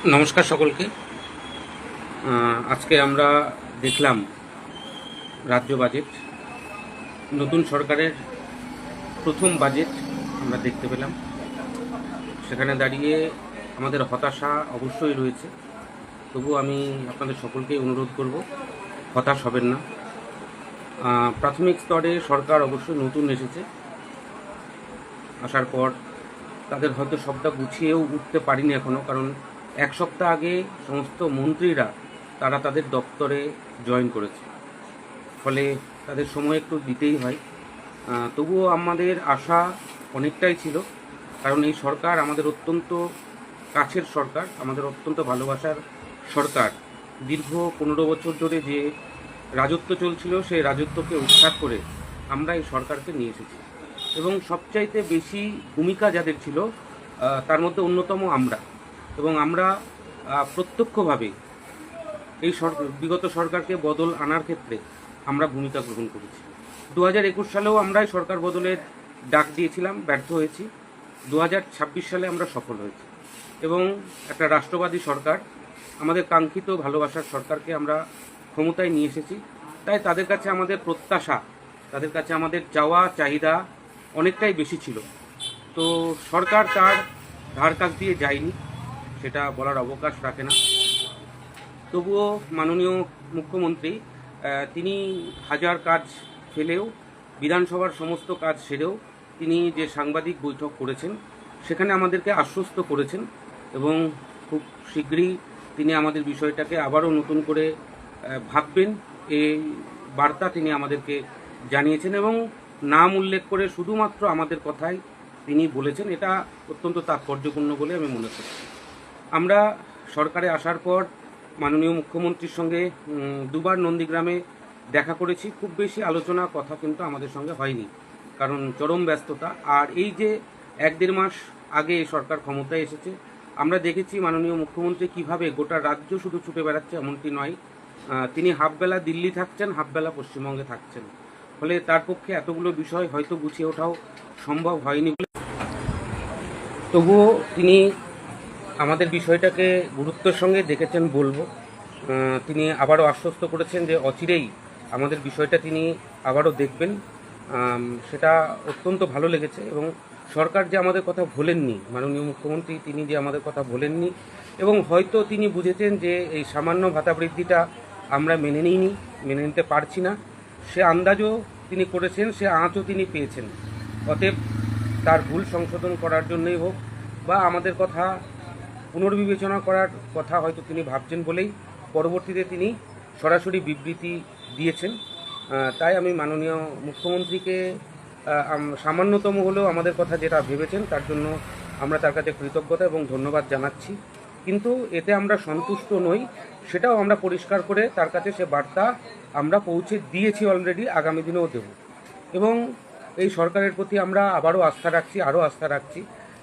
নমস্কার সকলকে। আজকে আমরা দেখলাম রাজ্য বাজেট, নতুন সরকারের প্রথম বাজেট আমরা দেখতে পেলাম। সেখানে দাঁড়িয়ে আমাদের হতাশা অবশ্যই রয়েছে, তবু আমি আপনাদের সকলকেই অনুরোধ করব, হতাশ হবেন না। প্রাথমিক স্তরে সরকার অবশ্যই নতুন এসেছে, আসার পর তাদের হয়তো সবটা গুছিয়েও উঠতে পারিনি এখনও, কারণ এক সপ্তাহ আগে সমস্ত মন্ত্রীরা তারা তাদের দপ্তরে জয়েন করেছে, ফলে তাদের সময় একটু দিতেই হয়। তবুও আমাদের আশা অনেকটাই ছিল, কারণ এই সরকার আমাদের অত্যন্ত কাছের সরকার, আমাদের অত্যন্ত ভালোবাসার সরকার। দীর্ঘ 15 বছর ধরে যে রাজত্ব চলছিল, সেই রাজত্বকে উৎখাত করে আমরা এই সরকারকে নিয়ে এসেছি, এবং সবচাইতে বেশি ভূমিকা যাদের ছিল তার মধ্যে অন্যতম আমরা। এবং আমরা প্রত্যক্ষভাবে এই বিগত সরকারকে বদল আনার ক্ষেত্রে আমরা ভূমিকা গ্রহণ করেছি। 2021 সালেও আমরা এই সরকার বদলের ডাক দিয়েছিলাম, ব্যর্থ হয়েছি। 2026 সালে আমরা সফল হয়েছি, এবং একটা রাষ্ট্রবাদী সরকার, আমাদের কাঙ্ক্ষিত ভালোবাসার সরকারকে আমরা ক্ষমতায় নিয়ে এসেছি। তাই তাদের কাছে আমাদের প্রত্যাশা, তাদের কাছে আমাদের চাওয়া চাহিদা অনেকটাই বেশি ছিল। তো সরকার তার ধার কাছ দিয়ে যায়নি, সেটা বলার অবকাশ রাখে না। তবুও মাননীয় মুখ্যমন্ত্রী তিনি হাজার কাজ ফেলেও, বিধানসভার সমস্ত কাজ সেরেও তিনি যে সাংবাদিক বৈঠক করেছেন, সেখানে আমাদেরকে আশ্বস্ত করেছেন, এবং খুব শীঘ্রই তিনি আমাদের বিষয়টাকে আবারও নতুন করে ভাববেন, এই বার্তা তিনি আমাদেরকে জানিয়েছেন, এবং নাম উল্লেখ করে শুধুমাত্র আমাদের কথাই তিনি বলেছেন। এটা অত্যন্ত তাৎপর্যপূর্ণ বলে আমি মনে করছি। আমরা সরকারে আসার পর মাননীয় মুখ্যমন্ত্রীর সঙ্গে দুবার নন্দীগ্রামে দেখা করেছি। খুব বেশি আলোচনা কথা কিন্তু আমাদের সঙ্গে হয়নি, কারণ চরম ব্যস্ততা। আর এই যে 1-1.5 মাস আগে সরকার ক্ষমতায় এসেছে, আমরা দেখেছি মাননীয় মুখ্যমন্ত্রী কিভাবে গোটা রাজ্য শুধু ছুটে বেড়াচ্ছে, এমনটি নয়। তিনি হাফবেলা দিল্লি থাকছেন, হাফবেলা পশ্চিমবঙ্গে থাকছেন, ফলে তার পক্ষে এতগুলো বিষয় হয়তো গুছিয়ে ওঠাও সম্ভব হয়নি বলে, তবুও তিনি আমাদের বিষয়টাকে গুরুত্বের সঙ্গে দেখেছেন বলবো। তিনি আবারও আশ্বস্ত করেছেন যে অচিরেই আমাদের বিষয়টা তিনি আবারও দেখবেন। সেটা অত্যন্ত ভালো লেগেছে, এবং সরকার যে আমাদের কথা ভোলেননি, মাননীয় মুখ্যমন্ত্রী তিনি যে আমাদের কথা ভোলেননি, এবং হয়তো তিনি বুঝেছেন যে এই সামান্য ভাতা বৃদ্ধিটা আমরা মেনে নিতে পারছি না, সে আন্দাজও তিনি করেছেন, সে আঁচও তিনি পেয়েছেন। অতএব তার ভুল সংশোধন করার জন্যই হোক, বা আমাদের কথা পুনর্বিবেচনা করার কথা হয়তো তিনি ভাবছেন বলেই পরবর্তীতে তিনি সরাসরি বিবৃতি দিয়েছেন। তাই আমি মাননীয় মুখ্যমন্ত্রীকে সামান্যতম হলেও আমাদের কথা যেটা ভেবেছেন তার জন্য আমরা তার কাছে কৃতজ্ঞতা এবং ধন্যবাদ জানাচ্ছি। কিন্তু এতে আমরা সন্তুষ্ট নই, সেটাও আমরা পরিষ্কার করে তার কাছে সে বার্তা আমরা পৌঁছে দিয়েছি অলরেডি, আগামী দিনেও দেব। এবং এই সরকারের প্রতি আমরা আবারও আস্থা রাখছি, আরও আস্থা রাখছি,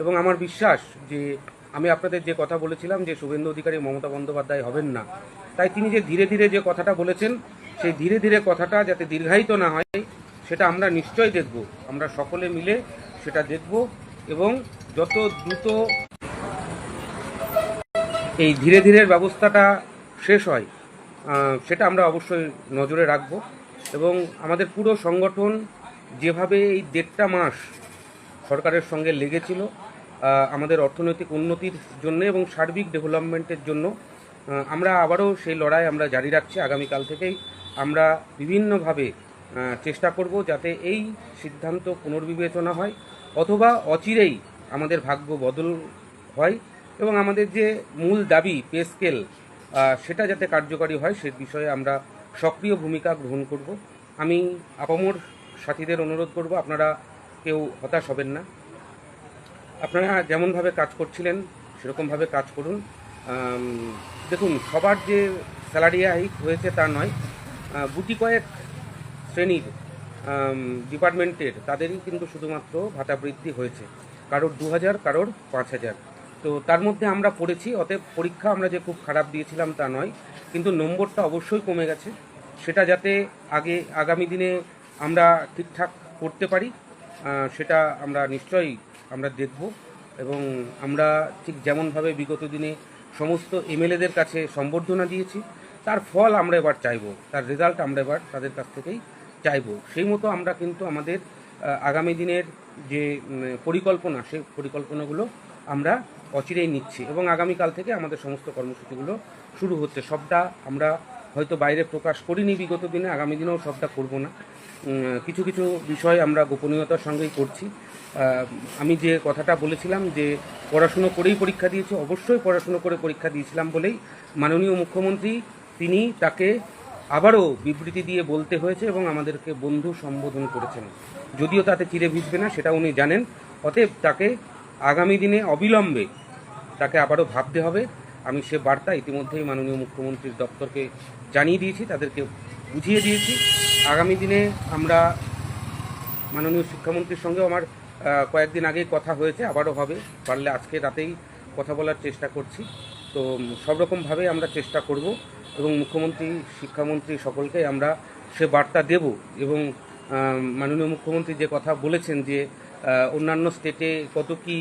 এবং আমার বিশ্বাস যে আমি আপনাদের যে কথা বলেছিলাম যে শুভেন্দু অধিকারী মমতা বন্দ্যোপাধ্যায় হবেন না, তাই তিনি যে ধীরে ধীরে যে কথাটা বলেছেন, সেই ধীরে ধীরে কথাটা যাতে দীর্ঘায়িত না হয়, সেটা আমরা নিশ্চয়ই দেখব, আমরা সকলে মিলে সেটা দেখব, এবং যত দ্রুত এই ধীরে ধীরে ব্যবস্থাটা শেষ হয় সেটা আমরা অবশ্যই নজরে রাখব। এবং আমাদের পুরো সংগঠন যেভাবে এই 1.5 মাস সরকারের সঙ্গে লেগেছিল আমাদের অর্থনৈতিক উন্নতির জন্য এবং সার্বিক ডেভেলপমেন্টের জন্য, আমরা আবারও সেই লড়াই আমরা জারি রাখছি। আগামীকাল থেকেই আমরা বিভিন্নভাবে চেষ্টা করব যাতে এই সিদ্ধান্ত পুনর্বিবেচনা হয়, অথবা অচিরেই আমাদের ভাগ্য বদল হয়, এবং আমাদের যে মূল দাবি পে স্কেল, সেটা যাতে কার্যকরী হয় সে বিষয়ে আমরা সক্রিয় ভূমিকা গ্রহণ করব। আমি আপামর সাথীদের অনুরোধ করব, আপনারা কেউ হতাশ হবেন না। আপনারা যেমনভাবে কাজ করছিলেন সেরকমভাবে কাজ করুন। দেখুন, সবার যে স্যালারি হাইক হয়েছে তা নয়, গুটি কয়েক শ্রেণীর ডিপার্টমেন্টের তাদেরই কিন্তু শুধুমাত্র ভাতা বৃদ্ধি হয়েছে, কারোর 2000, কারোর 5000। তো তার মধ্যে আমরা পড়েছি। অতএব পরীক্ষা আমরা যে খুব খারাপ দিয়েছিলাম তা নয়, কিন্তু নম্বরটা অবশ্যই কমে গেছে। সেটা যাতে আগামী দিনে আমরা ঠিকঠাক করতে পারি, সেটা আমরা নিশ্চয়ই আমরা দেখব। এবং আমরা ঠিক যেমনভাবে বিগত দিনে সমস্ত এমএলএদের কাছে সম্বর্ধনা দিয়েছি। তার ফল আমরা এবার চাইবো, তার রেজাল্ট আমরা এবার তাদের কাছ থেকেই চাইবো। সেই মতো আমরা কিন্তু আমাদের আগামী দিনের যে পরিকল্পনা, সেই পরিকল্পনাগুলো আমরা অচিরেই নিচ্ছি এবং আগামীকাল থেকে আমাদের সমস্ত কর্মসূচিগুলো শুরু হচ্ছে। সবটা আমরা হয়তো বাইরে প্রকাশ করিনি বিগত দিনে, আগামী দিনেও সবটা করব না। কিছু কিছু বিষয় আমরা গোপনীয়তার সঙ্গেই করছি। আমি যে কথাটা বলেছিলাম যে পড়াশুনো করেই পরীক্ষা দিয়েছি, অবশ্যই পড়াশুনো করে পরীক্ষা দিয়েছিলাম বলেই মাননীয় মুখ্যমন্ত্রী তিনি তাকে আবারও বিবৃতি দিয়ে বলতে হয়েছে এবং আমাদেরকে বন্ধু সম্বোধন করেছেন। যদিও তাতে চিরে ভিজবে না সেটা উনি জানেন, অতএব তাকে আগামী দিনে অবিলম্বে তাকে আবারও ভাবতে হবে। আমি সে বার্তা ইতিমধ্যেই মাননীয় মুখ্যমন্ত্রীর দপ্তরকে জানিয়ে দিয়েছি, তাদেরকে বুঝিয়ে দিয়েছি। আগামী দিনে আমরা মাননীয় শিক্ষামন্ত্রীর সঙ্গেও আমার কয়েকদিন আগেই কথা হয়েছে, আবারও হবে, পারলে আজকে রাতেই কথা বলার চেষ্টা করছি। তো সব রকমভাবে আমরা চেষ্টা করব এবং মুখ্যমন্ত্রী, শিক্ষামন্ত্রী সকলকে আমরা সে বার্তা দেব। এবং মাননীয় মুখ্যমন্ত্রী যে কথা বলেছেন যে অন্যান্য স্টেটে কত কি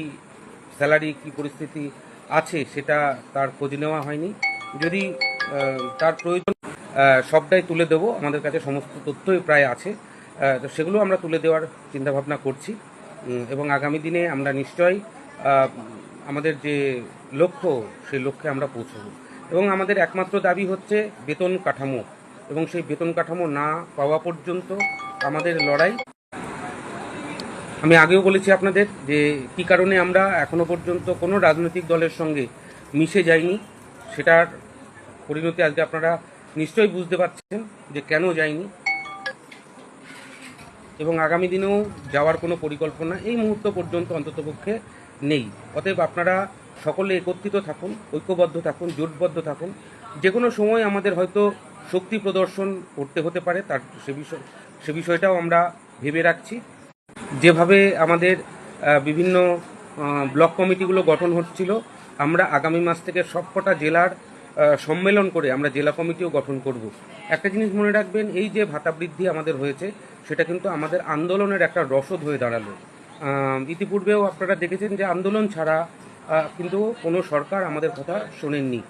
স্যালারি, কি পরিস্থিতি আছে সেটা তার খোঁজ নেওয়া হয়নি। যদি তার প্রয়োজন সবটাই তুলে দেব, আমাদের কাছে সমস্ত তথ্যই প্রায় আছে, তো সেগুলো আমরা তুলে দেওয়ার চিন্তাভাবনা করছি এবং আগামী দিনে আমরা নিশ্চয়ই আমাদের যে লক্ষ্য সেই লক্ষ্যে আমরা পৌঁছব। এবং আমাদের একমাত্র দাবি হচ্ছে বেতন কাঠামো, এবং সেই বেতন কাঠামো না পাওয়া পর্যন্ত আমাদের লড়াই। আমি আগেও বলেছি আপনাদের যে কী কারণে আমরা এখনো পর্যন্ত কোনো রাজনৈতিক দলের সঙ্গে মিশে যাইনি, সেটার পরিণতি আজকে আপনারা নিশ্চয়ই বুঝতে পারছেন যে কেন যাইনি, এবং আগামী দিনেও যাওয়ার কোনো পরিকল্পনা এই মুহূর্ত পর্যন্ত অন্ততপক্ষে নেই। অতএব আপনারা সকলে একত্রিত থাকুন, ঐক্যবদ্ধ থাকুন, জোটবদ্ধ থাকুন। যে কোনো সময় আমাদের হয়তো শক্তি প্রদর্শন করতে হতে পারে, তার সে বিষয়টাও আমরা ভেবে রাখছি। যেভাবে আমাদের বিভিন্ন ব্লক কমিটিগুলো গঠন হচ্ছিল, আমরা আগামী মাস থেকে সবকটা জেলার সম্মেলন করে আমরা জেলা কমিটিও গঠন করব। একটা জিনিস মনে রাখবেন, এই যে ভাতা বৃদ্ধি আমাদের হয়েছে সেটা কিন্তু আমাদের আন্দোলনের একটা রসদ হয়ে দাঁড়ালো। ইতিপূর্বেও আপনারা দেখেছেন যে আন্দোলন ছাড়া কিন্তু কোনো সরকার আমাদের কথা শোনেননি,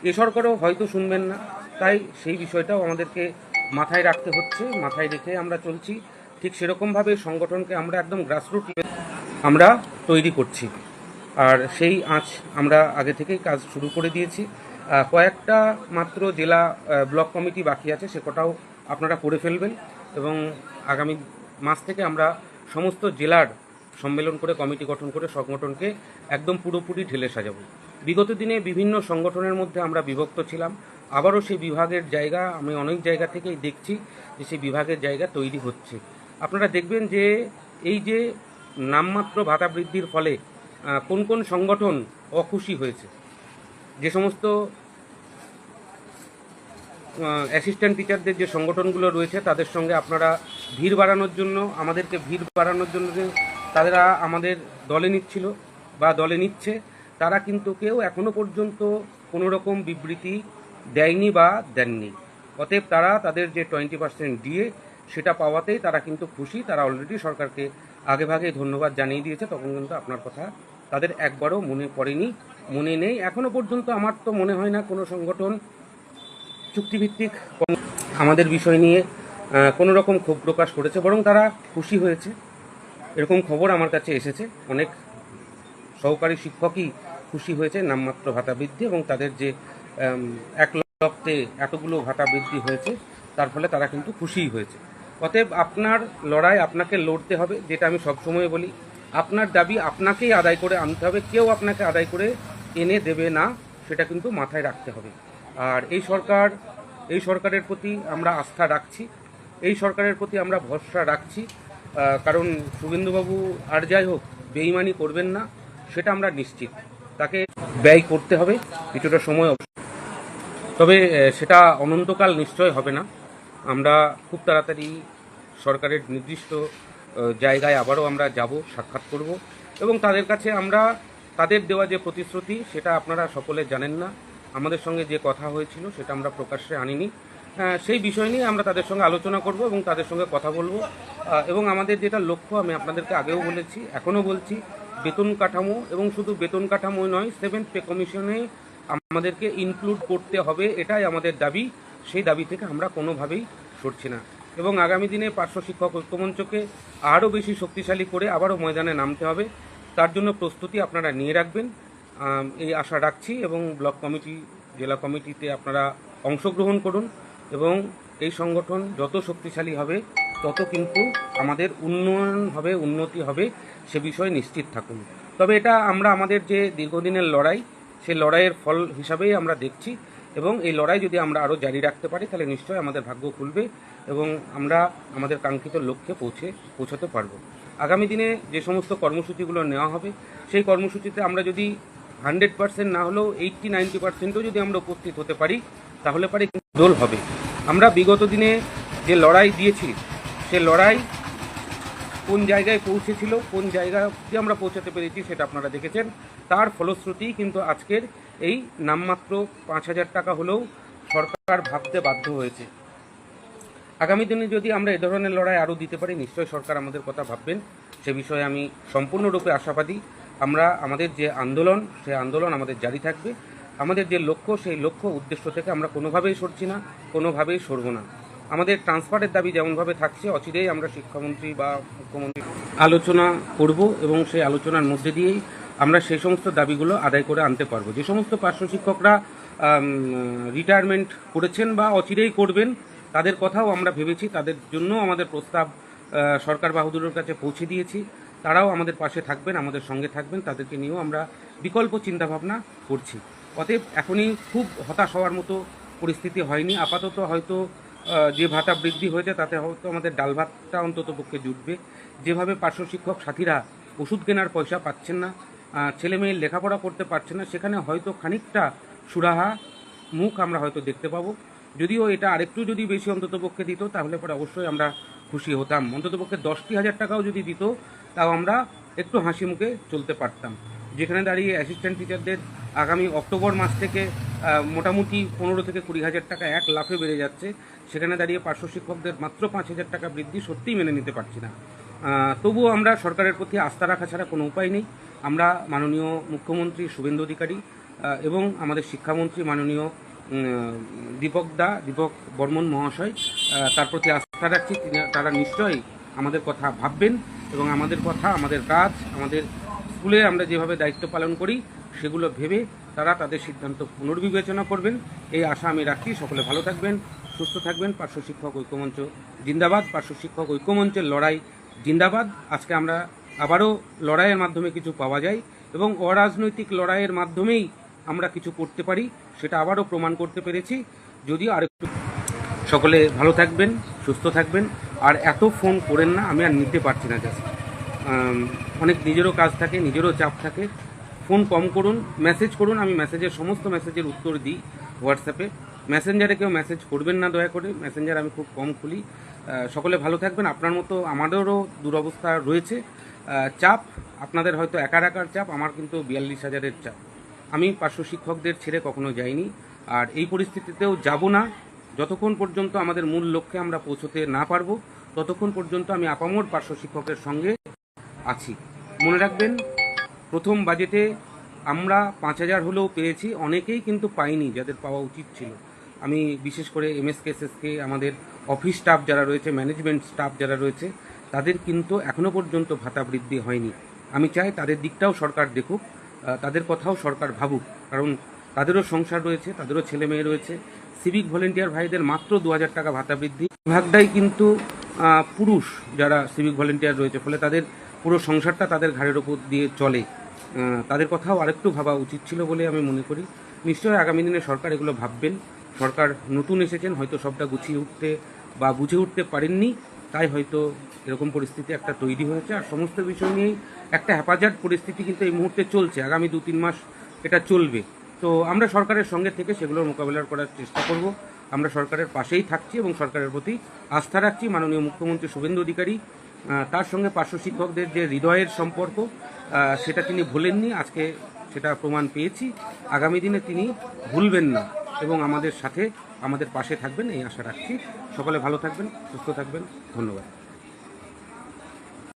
এ সরকারও হয়তো শুনবেন না। তাই সেই বিষয়টাও আমাদেরকে মাথায় রাখতে হচ্ছে, মাথায় রেখে আমরা চলছি। ঠিক সেরকমভাবে সংগঠনকে আমরা একদম গ্রাসরুট আমরা তৈরি করছি, আর সেই আঁচ আমরা আগে থেকেই কাজ শুরু করে দিয়েছি। কয়েকটা মাত্র জেলা ব্লক কমিটি বাকি আছে, সে কটাও আপনারা করে ফেলবেন এবং আগামী মাস থেকে আমরা সমস্ত জেলার সম্মেলন করে কমিটি গঠন করে সংগঠনকে একদম পুরোপুরি ঢেলে সাজাবো। বিগত দিনে বিভিন্ন সংগঠনের মধ্যে আমরা বিভক্ত ছিলাম, আবারও সেই বিভাগের জায়গা আমি অনেক জায়গা থেকেই দেখছি যে সেই বিভাগের জায়গা তৈরি হচ্ছে। আপনারা দেখবেন যে এই যে নামমাত্র ভাতা বৃদ্ধির ফলে কোন কোন সংগঠন অখুশি হয়েছে। যে সমস্ত অ্যাসিস্ট্যান্ট টিচারদের যে সংগঠনগুলো রয়েছে তাদের সঙ্গে আপনারা ভিড় বাড়ানোর জন্য, আমাদেরকে ভিড় বাড়ানোর জন্য তারা আমাদের দলে নিচ্ছিল বা দলে নিচ্ছে, তারা কিন্তু কেউ এখনো পর্যন্ত কোনো রকম বিবৃতি দেয়নি বা দেননি। অতএব তারা তাদের যে 20% দিয়ে সেটা পাওয়াতেই তারা কিন্তু খুশি। তারা অলরেডি সরকারকে আগেভাগেই ধন্যবাদ জানিয়ে দিয়েছে, তখন কিন্তু আপনার কথা তাদের একবারও মনে পড়েনি, মনে নেই এখনো পর্যন্ত। আমার তো মনে হয় না কোনো সংগঠন চুক্তিভিত্তিক আমাদের বিষয় নিয়ে কোনো রকম ক্ষোভ প্রকাশ করেছে, বরং তারা খুশি হয়েছে। এরকম খবর আমার কাছে এসেছে, অনেক সহকারী শিক্ষকই খুশি হয়েছে নামমাত্র ভাতা বৃদ্ধি এবং তাদের যে এক লক্ষে এতগুলো ভাতা বৃদ্ধি হয়েছে তার ফলে তারা কিন্তু খুশিই হয়েছে। অতএব আপনার লড়াই আপনাকে লড়তে হবে, যেটা আমি সবসময় বলি, আপনার দাবি আপনাকেই আদায় করে আনতে হবে, কেউ আপনাকে আদায় করে এনে দেবে না, সেটা কিন্তু মাথায় রাখতে হবে। আর এই সরকারের প্রতি আমরা আস্থা রাখছি, এই সরকারের প্রতি আমরা ভরসা রাখছি, কারণ শুভেন্দুবাবু আর যাই হোক বেইমানি করবেন না সেটা আমরা নিশ্চিত। তাকে ব্যয় করতে হবে কিছুটা সময়, তবে সেটা অনন্তকাল নিশ্চয় হবে না। আমরা খুব তাড়াতাড়ি সরকারের নির্দিষ্ট জায়গায় আবারও আমরা যাব, সাক্ষাৎ করব এবং তাদের কাছে আমরা তাদের দেওয়া যে প্রতিশ্রুতি সেটা আপনারা সকলে জানেন না, আমাদের সঙ্গে যে কথা হয়েছিল সেটা আমরা প্রকাশ্যে আনিনি, সেই বিষয় নিয়ে আমরা তাদের সঙ্গে আলোচনা করব এবং তাদের সঙ্গে কথা বলবো। এবং আমাদের যেটা লক্ষ্য, আমি আপনাদেরকে আগেও বলেছি এখনও বলছি, বেতন কাঠামো এবং শুধু বেতন কাঠামোই নয়, 7th পে কমিশনে আমাদেরকে ইনক্লুড করতে হবে, এটাই আমাদের দাবি। সেই দাবি থেকে আমরা কোনোভাবেই সরছি না এবং আগামী দিনে পার্শ্ব শিক্ষক ঐক্যমঞ্চকে আরও বেশি শক্তিশালী করে আবারও ময়দানে নামতে হবে। তার জন্য প্রস্তুতি আপনারা নিয়ে রাখবেন, এই আশা রাখছি। এবং ব্লক কমিটি, জেলা কমিটিতে আপনারা অংশগ্রহণ করুন এবং এই সংগঠন যত শক্তিশালী হবে তত কিন্তু আমাদের উন্নয়ন হবে, উন্নতি হবে, সে বিষয়ে নিশ্চিত থাকুন। তবে এটা আমরা আমাদের যে দীর্ঘদিনের লড়াই, সেই লড়াইয়ের ফল হিসাবেই আমরা দেখছি এবং এই লড়াই যদি আমরা আরও জারি রাখতে পারি তাহলে নিশ্চয়ই আমাদের ভাগ্য খুলবে এবং আমরা আমাদের কাঙ্ক্ষিত লক্ষ্যে পৌঁছাতে পারবো। আগামী দিনে যে সমস্ত কর্মসূচিগুলো নেওয়া হবে সেই কর্মসূচিতে আমরা যদি 100% না হলেও 80-90%ও যদি আমরা উপস্থিত হতে পারি তাহলে পারে দোল হবে। আমরা বিগত দিনে যে লড়াই দিয়েছি সে লড়াই কোন জায়গায় পৌঁছেছিল, কোন জায়গায় অবধি আমরা পৌঁছাতে পেরেছি সেটা আপনারা দেখেছেন। তার ফলশ্রুতি কিন্তু আজকের এই নামমাত্র 5,000 টাকা হলেও সরকার ভাবতে বাধ্য হয়েছে। আগামী দিনে যদি আমরা এ ধরনের লড়াই আরও দিতে পারি নিশ্চয়ই সরকার আমাদের কথা ভাববেন, সে বিষয়ে আমি সম্পূর্ণরূপে আশাবাদী। আমরা আমাদের যে আন্দোলন, সেই আন্দোলন আমাদের জারি থাকবে। আমাদের যে লক্ষ্য, সেই লক্ষ্য উদ্দেশ্য থেকে আমরা কোনোভাবেই সরছি না, কোনোভাবেই সরব না। আমাদের ট্রান্সফারের দাবি যেমনভাবে থাকছে, অচিরেই আমরা শিক্ষামন্ত্রী বা মুখ্যমন্ত্রী আলোচনা করব এবং সেই আলোচনার মধ্যে দিয়েই আমরা সেই সমস্ত দাবিগুলো আদায় করে আনতে পারবো। যে সমস্ত পার্শ্ব শিক্ষকরা রিটায়ারমেন্ট করেছেন বা অচিরেই করবেন তাদের কথাও আমরা ভেবেছি, তাদের জন্য আমাদের প্রস্তাব সরকার বাহাদুরের কাছে পৌঁছে দিয়েছি। তারাও আমাদের পাশে থাকবেন, আমাদের সঙ্গে থাকবেন, তাদেরকে নিয়েও আমরা বিকল্প চিন্তাভাবনা করছি। অতএব এখনই খুব হতাশ হওয়ার মতো পরিস্থিতি হয়নি। আপাতত হয়তো যে ভাতা বৃদ্ধি হয়েছে তাতে হয়তো আমাদের ডাল ভাতটা অন্তত পক্ষে জুটবে। যেভাবে পার্শ্ব শিক্ষক সাথীরা ওষুধ কেনার পয়সা পাচ্ছেন না, ছেলে মেয়ের লেখাপড়া করতে পারছে না, সেখানে হয়তো খানিকটা সুরাহা মুখ আমরা হয়তো দেখতে পাবো। যদিও এটা আরেকটু যদি বেশি অন্ততপক্ষে দিত তাহলে পরে অবশ্যই আমরা খুশি হতাম। অন্ততপক্ষে 10,000 টাকাও যদি দিত তাও আমরা একটু হাসি মুখে চলতে পারতাম। যেখানে দাঁড়িয়ে অ্যাসিস্ট্যান্ট টিচারদের আগামী অক্টোবর মাস থেকে মোটামুটি 15 থেকে 20,000 টাকা এক লাফে বেড়ে যাচ্ছে, সেখানে দাঁড়িয়ে পার্শ্ব শিক্ষকদের মাত্র 5,000 টাকা বৃদ্ধি সত্যিই মেনে নিতে পারছি না। তবুও আমরা সরকারের প্রতি আস্থা রাখা ছাড়া কোনো উপায় নেই। আমরা মাননীয় মুখ্যমন্ত্রী শুভেন্দু অধিকারী এবং আমাদের শিক্ষামন্ত্রী মাননীয় দীপক বর্মন মহাশয়, তার প্রতি আস্থা রাখছি। তারা নিশ্চয়ই আমাদের কথা ভাববেন এবং আমাদের কথা, আমাদের কাজ, আমাদের স্কুলে আমরা যেভাবে দায়িত্ব পালন করি সেগুলো ভেবে তারা তাদের সিদ্ধান্ত পুনর্বিবেচনা করবেন, এই আশা আমি রাখছি। সকলে ভালো থাকবেন, সুস্থ থাকবেন। পার্শ্ব শিক্ষক ঐক্যমঞ্চ জিন্দাবাদ, পার্শ্ব শিক্ষক ঐক্যমঞ্চের লড়াই জিন্দাবাদ। আজকে আমরা আবারও লড়াইয়ের মাধ্যমে কিছু পাওয়া যায় এবং অরাজনৈতিক লড়াইয়ের মাধ্যমেই আমরা কিছু করতে পারি, সেটা আবারও প্রমাণ করতে পেরেছি। যদিও আরেকটু সকলে ভালো থাকবেন, সুস্থ থাকবেন। আর এত ফোন করেন না, আমি আর নিতে পারছি না। জাস্ট অনেক নিজেরও কাজ থাকে, নিজেরও চাপ থাকে। ফোন কম করুন, মেসেজ করুন। আমি সমস্ত মেসেজের উত্তর দিই হোয়াটসঅ্যাপে। মেসেঞ্জারে কেউ মেসেজ করবেন না দয়া করে, মেসেঞ্জার আমি খুব কম খুলি। সকলে ভালো থাকবেন। আপনার মতো আমাদেরও দুরবস্থা রয়েছে, চাপ। আপনাদের হয়তো একার চাপ, আমার কিন্তু 42,000-এর চাপ। আমি পার্শ্ব শিক্ষকদের ছেড়ে কখনো যাইনি, আর এই পরিস্থিতিতেও যাব না। যতক্ষণ পর্যন্ত আমাদের মূল লক্ষ্যে আমরা পৌঁছতে না পারবো ততক্ষণ পর্যন্ত আমি আপামর পার্শ্ব শিক্ষকের সঙ্গে আছি। মনে রাখবেন, প্রথম বাজেটে আমরা 5,000 হলেও পেয়েছি, অনেকেই কিন্তু পাইনি যাদের পাওয়া উচিত ছিল। আমি বিশেষ করে এমএসকে আমাদের অফিস স্টাফ যারা রয়েছে, ম্যানেজমেন্ট স্টাফ যারা রয়েছে, তাদের কিন্তু এখনও পর্যন্ত ভাতা বৃদ্ধি হয়নি। আমি চাই তাদের দিকটাও সরকার দেখুক, তাদের কথাও সরকার ভাবুক, কারণ তাদেরও সংসার রয়েছে, তাদেরও ছেলে মেয়ে রয়েছে। সিভিক ভলেন্টিয়ার ভাইদের মাত্র 2,000 টাকা ভাতা বৃদ্ধি, ভাগটাই কিন্তু পুরুষ যারা সিভিক ভলেন্টিয়ার রয়েছে, ফলে তাদের পুরো সংসারটা তাদের ঘাড়ের ওপর দিয়ে চলে। তাদের কথাও আরেকটু ভাবা উচিত ছিল বলে আমি মনে করি। নিশ্চয়ই আগামী দিনে সরকার এগুলো ভাববেন। সরকার নতুন এসেছেন, হয়তো সবটা গুছিয়ে উঠতে বা বুঝে উঠতে পারেননি, তাই হয়তো এরকম পরিস্থিতি একটা তৈরি হয়েছে। আর সমস্ত বিষয় নিয়েই একটা হ্যাপাজার্ড পরিস্থিতি কিন্তু এই মুহূর্তে চলছে, আগামী 2-3 মাস এটা চলবে। তো আমরা সরকারের সঙ্গে থেকে সেগুলোর মোকাবেলা করার চেষ্টা করব। আমরা সরকারের পাশেই থাকছি এবং সরকারের প্রতি আস্থা রাখছি। মাননীয় মুখ্যমন্ত্রী শুভেন্দু অধিকারী, তার সঙ্গে পার্শ্ব শিক্ষকদের যে হৃদয়ের সম্পর্ক, সেটা তিনি ভোলেননি, আজকে সেটা প্রমাণ পেয়েছি। আগামী দিনে তিনি ভুলবেন না এবং আমাদের সাথে, আমাদের পাশে থাকবেন, এই আশা রাখছি। সকলে ভালো থাকবেন, সুস্থ থাকবেন। ধন্যবাদ।